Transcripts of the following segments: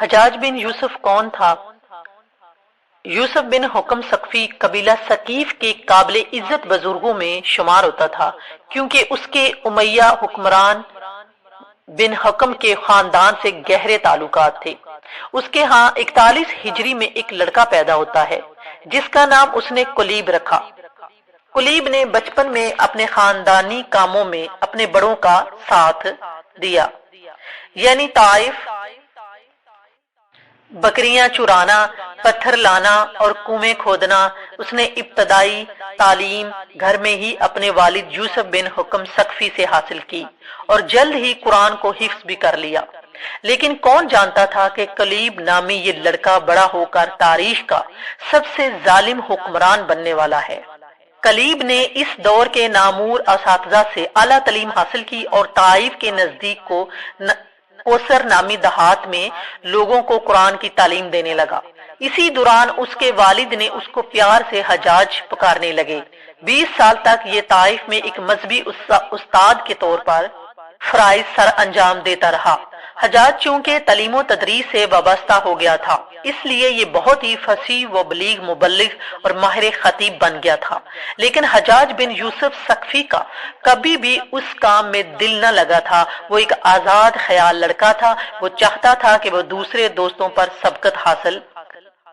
حجاج بن یوسف کون تھا؟ یوسف بن حکم ثقفی قبیلہ ثقیف کے قابل عزت بزرگوں میں شمار ہوتا تھا، کیونکہ اس کے امیہ حکمران بن حکم کے خاندان سے گہرے تعلقات تھے۔ اس کے ہاں 41 ہجری میں ایک لڑکا پیدا ہوتا ہے جس کا نام اس نے کلیب رکھا۔ کلیب نے بچپن میں اپنے خاندانی کاموں میں اپنے بڑوں کا ساتھ دیا، یعنی طائف، بکریاں چرانا، پتھر لانا اور کنویں کھودنا۔ اس نے ابتدائی تعلیم گھر میں ہی اپنے والد یوسف بن حکم ثقفی سے حاصل کی اور جلد ہی قرآن کو حفظ بھی کر لیا۔ لیکن کون جانتا تھا کہ کلیب نامی یہ لڑکا بڑا ہو کر تاریخ کا سب سے ظالم حکمران بننے والا ہے۔ کلیب نے اس دور کے نامور اساتذہ سے اعلیٰ تعلیم حاصل کی اور طائف کے نزدیک کوثر نامی دیہات میں لوگوں کو قرآن کی تعلیم دینے لگا۔ اسی دوران اس کے والد نے اس کو پیار سے حجاج پکارنے لگے۔ 20 سال تک یہ طائف میں ایک مذہبی استاد کے طور پر فرائض سر انجام دیتا رہا۔ حجاج چونکہ تعلیم و تدریس سے وابستہ ہو گیا تھا، اس لیے یہ بہت ہی فصیح و بلیغ مبلغ اور ماہر خطیب بن گیا تھا۔ لیکن حجاج بن یوسف ثقفی کا کبھی بھی اس کام میں دل نہ لگا تھا۔ وہ ایک آزاد خیال لڑکا تھا۔ وہ چاہتا تھا کہ وہ دوسرے دوستوں پر سبقت حاصل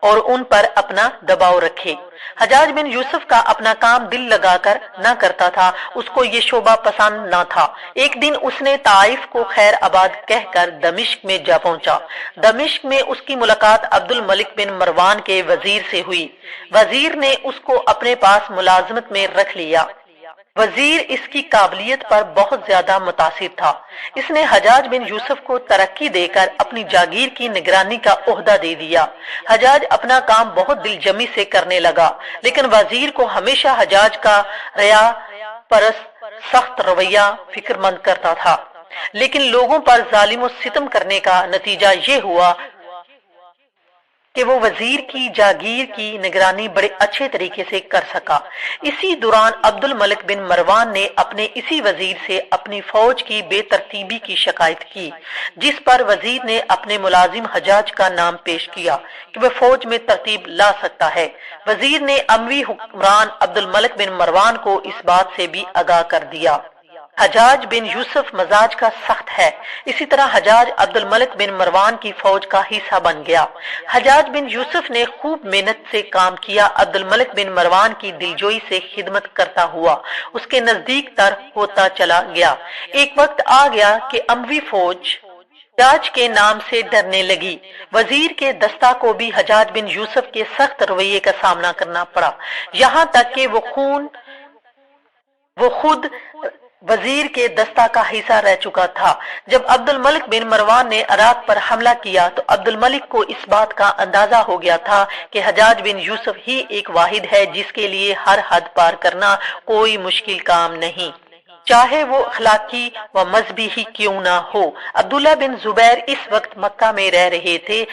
اور ان پر اپنا دباؤ رکھے۔ حجاج بن یوسف کا اپنا کام دل لگا کر نہ کرتا تھا، اس کو یہ شعبہ پسند نہ تھا۔ ایک دن اس نے طائف کو خیر آباد کہہ کر دمشق میں جا پہنچا۔ دمشق میں اس کی ملاقات عبد الملک بن مروان کے وزیر سے ہوئی۔ وزیر نے اس کو اپنے پاس ملازمت میں رکھ لیا۔ وزیر اس کی قابلیت پر بہت زیادہ متاثر تھا۔ اس نے حجاج بن یوسف کو ترقی دے کر اپنی جاگیر کی نگرانی کا عہدہ دے دیا۔ حجاج اپنا کام بہت دل جمی سے کرنے لگا، لیکن وزیر کو ہمیشہ حجاج کا ریا پرست سخت رویہ فکر مند کرتا تھا۔ لیکن لوگوں پر ظالم و ستم کرنے کا نتیجہ یہ ہوا کہ وہ وزیر کی جاگیر کی نگرانی بڑے اچھے طریقے سے کر سکا۔ اسی دوران عبد الملک بن مروان نے اپنے اسی وزیر سے اپنی فوج کی بے ترتیبی کی شکایت کی، جس پر وزیر نے اپنے ملازم حجاج کا نام پیش کیا کہ وہ فوج میں ترتیب لا سکتا ہے۔ وزیر نے اموی حکمران عبد الملک بن مروان کو اس بات سے بھی آگاہ کر دیا۔ حجاج بن یوسف مزاج کا سخت ہے، اسی طرح حجاج عبد الملک بن مروان کی فوج کا حصہ بن گیا۔ حجاج بن یوسف نے خوب محنت سے کام کیا۔ عبد الملک بن مروان کی دلجوئی سے خدمت کرتا ہوا اس کے نزدیک تر ہوتا چلا گیا۔ ایک وقت آ گیا کہ اموی فوج حجاج کے نام سے ڈرنے لگی۔ وزیر کے دستہ کو بھی حجاج بن یوسف کے سخت رویے کا سامنا کرنا پڑا، یہاں تک کہ وہ خود وزیر کے دستہ کا حصہ رہ چکا تھا۔ جب عبد الملک بن مروان نے عراق پر حملہ کیا تو عبد الملک کو اس بات کا اندازہ ہو گیا تھا کہ حجاج بن یوسف ہی ایک واحد ہے جس کے لیے ہر حد پار کرنا کوئی مشکل کام نہیں، چاہے وہ اخلاقی و مذہبی ہی کیوں نہ ہو۔ عبداللہ بن زبیر اس وقت مکہ میں رہ رہے تھے۔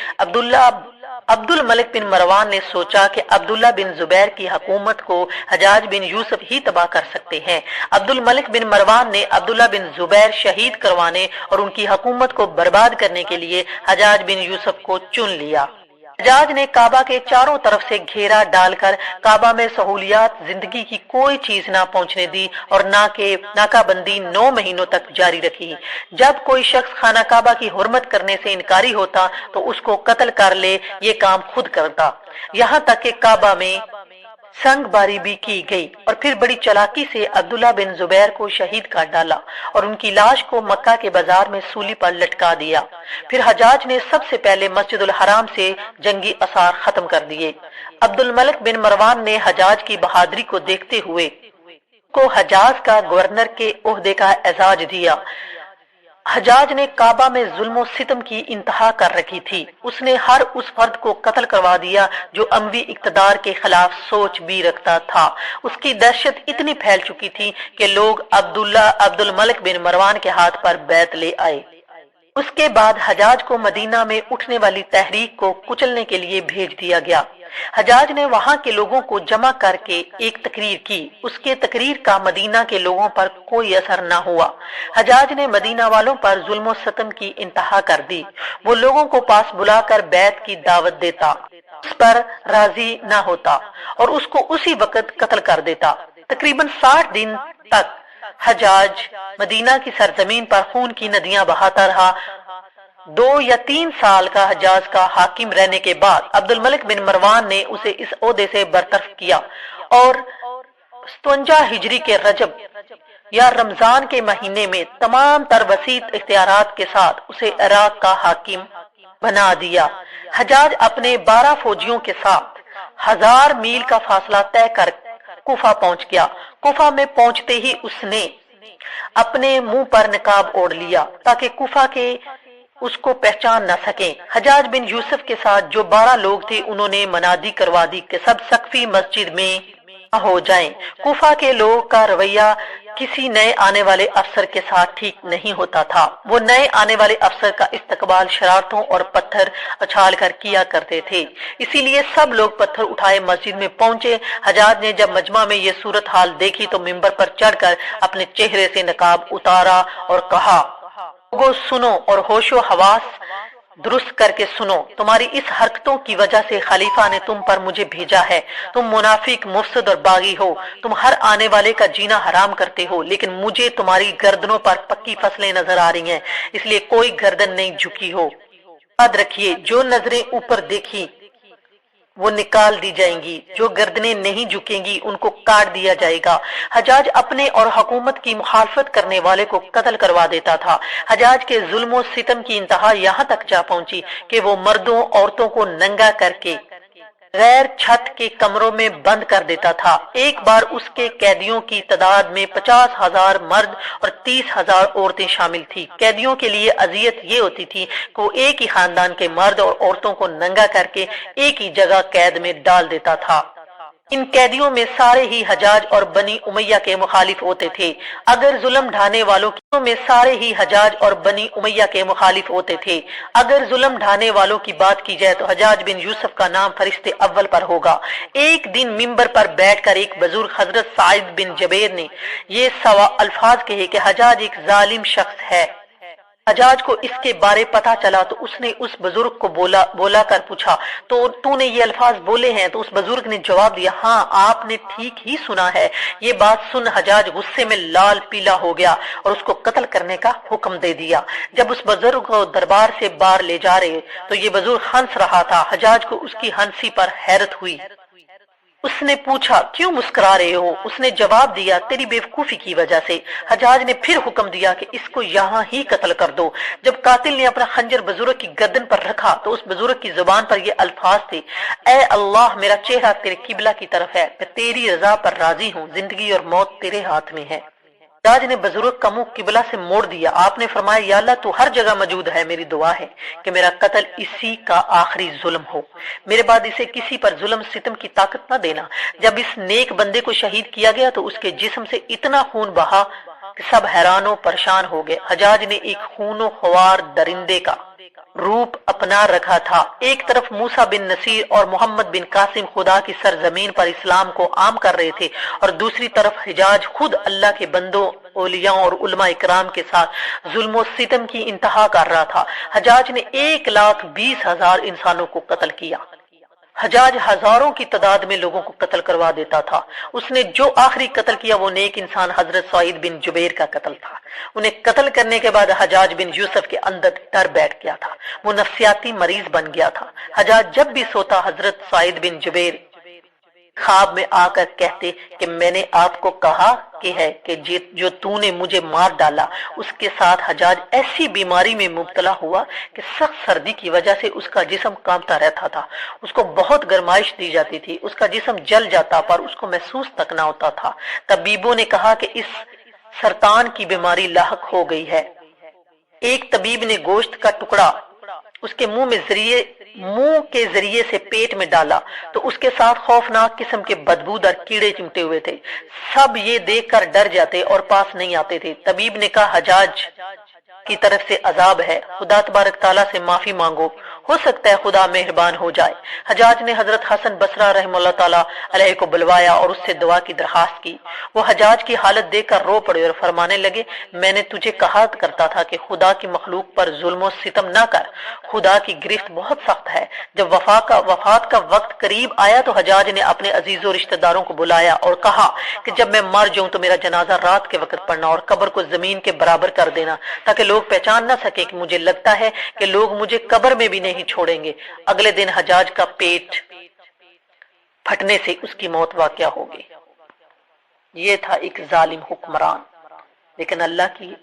عبد الملک بن مروان نے سوچا کہ عبداللہ بن زبیر کی حکومت کو حجاج بن یوسف ہی تباہ کر سکتے ہیں۔ عبد الملک بن مروان نے عبداللہ بن زبیر شہید کروانے اور ان کی حکومت کو برباد کرنے کے لیے حجاج بن یوسف کو چن لیا۔ حجاج نے کعبہ کے چاروں طرف سے گھیرا ڈال کر کعبہ میں سہولیات زندگی کی کوئی چیز نہ پہنچنے دی اور ناکہ بندی 9 مہینوں تک جاری رکھی۔ جب کوئی شخص خانہ کعبہ کی حرمت کرنے سے انکاری ہوتا تو اس کو قتل کر لے، یہ کام خود کرتا۔ یہاں تک کہ کعبہ میں سنگ باری بھی کی گئی اور پھر بڑی چالاکی سے عبداللہ بن زبیر کو شہید کر ڈالا اور ان کی لاش کو مکہ کے بازار میں سولی پر لٹکا دیا۔ پھر حجاج نے سب سے پہلے مسجد الحرام سے جنگی آثار ختم کر دیے۔ عبد الملک بن مروان نے حجاج کی بہادری کو دیکھتے ہوئے کو حجاز کا گورنر کے عہدے کا اعزاز دیا۔ حجاج نے کعبہ میں ظلم و ستم کی انتہا کر رکھی تھی۔ اس نے ہر اس فرد کو قتل کروا دیا جو اموی اقتدار کے خلاف سوچ بھی رکھتا تھا۔ اس کی دہشت اتنی پھیل چکی تھی کہ لوگ عبد الملک بن مروان کے ہاتھ پر بیعت لے آئے۔ اس کے بعد حجاج کو مدینہ میں اٹھنے والی تحریک کو کچلنے کے لیے بھیج دیا گیا۔ حجاج نے وہاں کے لوگوں کو جمع کر کے ایک تقریر کی۔ اس کے تقریر کا مدینہ کے لوگوں پر کوئی اثر نہ ہوا۔ حجاج نے مدینہ والوں پر ظلم و ستم کی انتہا کر دی۔ وہ لوگوں کو پاس بلا کر بیعت کی دعوت دیتا، اس پر راضی نہ ہوتا اور اس کو اسی وقت قتل کر دیتا۔ تقریباً 60 دن تک حجاج مدینہ کی سرزمین پر خون کی ندیاں بہاتا رہا۔ 2 یا 3 سال کا حجاز کا حاکم رہنے کے بعد عبد الملک بن مروان نے اسے اس عہدے سے برطرف کیا اور 57 ہجری کے رجب یا رمضان کے مہینے میں تمام تر وسیع اختیارات کے ساتھ اسے عراق کا حاکم بنا دیا۔ حجاج اپنے 12 فوجیوں کے ساتھ 1000 میل کا فاصلہ طے کر کوفہ پہنچ گیا۔ کوفہ میں پہنچتے ہی اس نے اپنے منہ پر نقاب اوڑھ لیا تاکہ کوفہ کے اس کو پہچان نہ سکیں۔ حجاج بن یوسف کے ساتھ جو 12 لوگ تھے انہوں نے منادی کروا دی کہ سب سقفی مسجد میں ہو جائیں۔ کوفہ کے لوگ کا رویہ کسی نئے آنے والے افسر کے ساتھ ٹھیک نہیں ہوتا تھا۔ وہ نئے آنے والے افسر کا استقبال شرارتوں اور پتھر اچھال کر کیا کرتے تھے، اسی لیے سب لوگ پتھر اٹھائے مسجد میں پہنچے۔ حجاج نے جب مجمع میں یہ صورتحال دیکھی تو منبر پر چڑھ کر اپنے چہرے سے نقاب اتارا اور کہا، لوگوں سنو اور ہوش و حواس درست کر کے سنو، تمہاری اس حرکتوں کی وجہ سے خلیفہ نے تم پر مجھے بھیجا ہے۔ تم منافق، مفسد اور باغی ہو، تم ہر آنے والے کا جینا حرام کرتے ہو، لیکن مجھے تمہاری گردنوں پر پکی فصلیں نظر آ رہی ہیں، اس لیے کوئی گردن نہیں جھکی ہو۔ یاد رکھیے، جو نظریں اوپر دیکھی وہ نکال دی جائیں گی، جو گردنیں نہیں جھکیں گی ان کو کاٹ دیا جائے گا۔ حجاج اپنے اور حکومت کی مخالفت کرنے والے کو قتل کروا دیتا تھا۔ حجاج کے ظلم و ستم کی انتہا یہاں تک جا پہنچی کہ وہ مردوں عورتوں کو ننگا کر کے غیر چھت کے کمروں میں بند کر دیتا تھا۔ ایک بار اس کے قیدیوں کی تعداد میں 50,000 مرد اور 30,000 عورتیں شامل تھی۔ قیدیوں کے لیے اذیت یہ ہوتی تھی کہ وہ ایک ہی خاندان کے مرد اور عورتوں کو ننگا کر کے ایک ہی جگہ قید میں ڈال دیتا تھا۔ ان قیدیوں میں سارے ہی حجاج اور بنی امیہ کے مخالف ہوتے تھے۔ اگر ظلم ڈھانے والوں کی بات کی جائے تو حجاج بن یوسف کا نام فرشتے اول پر ہوگا۔ ایک دن منبر پر بیٹھ کر ایک بزرگ حضرت سعید بن جبیر نے یہ الفاظ کہے کہ حجاج ایک ظالم شخص ہے۔ حجاج کو اس کے بارے پتا چلا تو اس نے اس بزرگ کو بولا کر پوچھا، تو نے یہ الفاظ بولے ہیں؟ تو اس بزرگ نے جواب دیا، ہاں آپ نے ٹھیک ہی سنا ہے۔ یہ بات سن حجاج غصے میں لال پیلا ہو گیا اور اس کو قتل کرنے کا حکم دے دیا۔ جب اس بزرگ کو دربار سے باہر لے جا رہے تو یہ بزرگ ہنس رہا تھا۔ حجاج کو اس کی ہنسی پر حیرت ہوئی۔ اس نے پوچھا، کیوں مسکرا رہے ہو؟ اس نے جواب دیا، تیری بیوقوفی کی وجہ سے۔ حجاج نے پھر حکم دیا کہ اس کو یہاں ہی قتل کر دو۔ جب قاتل نے اپنا خنجر بزرگ کی گردن پر رکھا تو اس بزرگ کی زبان پر یہ الفاظ تھے، اے اللہ، میرا چہرہ تیرے قبلہ کی طرف ہے، میں تیری رضا پر راضی ہوں، زندگی اور موت تیرے ہاتھ میں ہے۔ حجاج نے بزرگ کا منہ قبلہ سے موڑ دیا۔ آپ نے فرمایا، یا اللہ تو ہر جگہ موجود ہے، میری دعا ہے کہ میرا قتل اسی کا آخری ظلم ہو، میرے بعد اسے کسی پر ظلم ستم کی طاقت نہ دینا۔ جب اس نیک بندے کو شہید کیا گیا تو اس کے جسم سے اتنا خون بہا کہ سب حیران و پریشان ہو گئے۔ حجاج نے ایک خون و خوار درندے کا روپ اپنا رکھا تھا۔ ایک طرف موسیٰ بن نصیر اور محمد بن قاسم خدا کی سرزمین پر اسلام کو عام کر رہے تھے اور دوسری طرف حجاج خود اللہ کے بندوں، اولیاء اور علماء اکرام کے ساتھ ظلم و ستم کی انتہا کر رہا تھا۔ حجاج نے 1,20,000 انسانوں کو قتل کیا۔ حجاج ہزاروں کی تعداد میں لوگوں کو قتل کروا دیتا تھا۔ اس نے جو آخری قتل کیا وہ نیک انسان حضرت سعید بن جبیر کا قتل تھا۔ انہیں قتل کرنے کے بعد حجاج بن یوسف کے اندر ڈر بیٹھ گیا تھا، وہ نفسیاتی مریض بن گیا تھا۔ حجاج جب بھی سوتا حضرت سعید بن جبیر خواب میں آ کر کہتے کہ میں نے آپ کو کہا کہ ہے کہ جو تو نے مجھے مار ڈالا۔ اس کے ساتھ حجاج ایسی بیماری میں مبتلا ہوا کہ سخت سردی کی وجہ سے اس کا جسم کانپتا رہتا تھا، اس کو بہت گرمائش دی جاتی تھی، اس کا جسم جل جاتا پر اس کو محسوس تک نہ ہوتا تھا۔ طبیبوں نے کہا کہ اس سرطان کی بیماری لاحق ہو گئی ہے۔ ایک طبیب نے گوشت کا ٹکڑا اس کے منہ کے ذریعے سے پیٹ میں ڈالا تو اس کے ساتھ خوفناک قسم کے بدبودار کیڑے چمٹے ہوئے تھے۔ سب یہ دیکھ کر ڈر جاتے اور پاس نہیں آتے تھے۔ طبیب نے کہا، حجاج کی طرف سے عذاب ہے، خدا تبارک تعالیٰ سے معافی مانگو، ہو سکتا ہے خدا مہربان ہو جائے۔ حجاج نے حضرت حسن بصرہ رحمہ اللہ تعالیٰ علیہ کو بلوایا اور اس سے دعا کی درخواست کی۔ وہ حجاج کی حالت دیکھ کر رو پڑے اور فرمانے لگے، میں نے تجھے کہا کرتا تھا کہ خدا کی مخلوق پر ظلم و ستم نہ کر، خدا کی گرفت بہت سخت ہے۔ جب وفات کا وقت قریب آیا تو حجاج نے اپنے عزیزوں و رشتہ داروں کو بلایا اور کہا کہ جب میں مر جاؤں تو میرا جنازہ رات کے وقت پڑھنا اور قبر کو زمین کے برابر کر دینا، تاکہ لوگ پہچان نہ سکے کہ مجھے لگتا ہے کہ لوگ مجھے قبر میں بھی نہیں چھوڑیں گے۔ اگلے دن حجاج کا پیٹ پھٹنے سے اس کی موت واقع ہو گئی۔ یہ تھا ایک ظالم حکمران، لیکن اللہ کی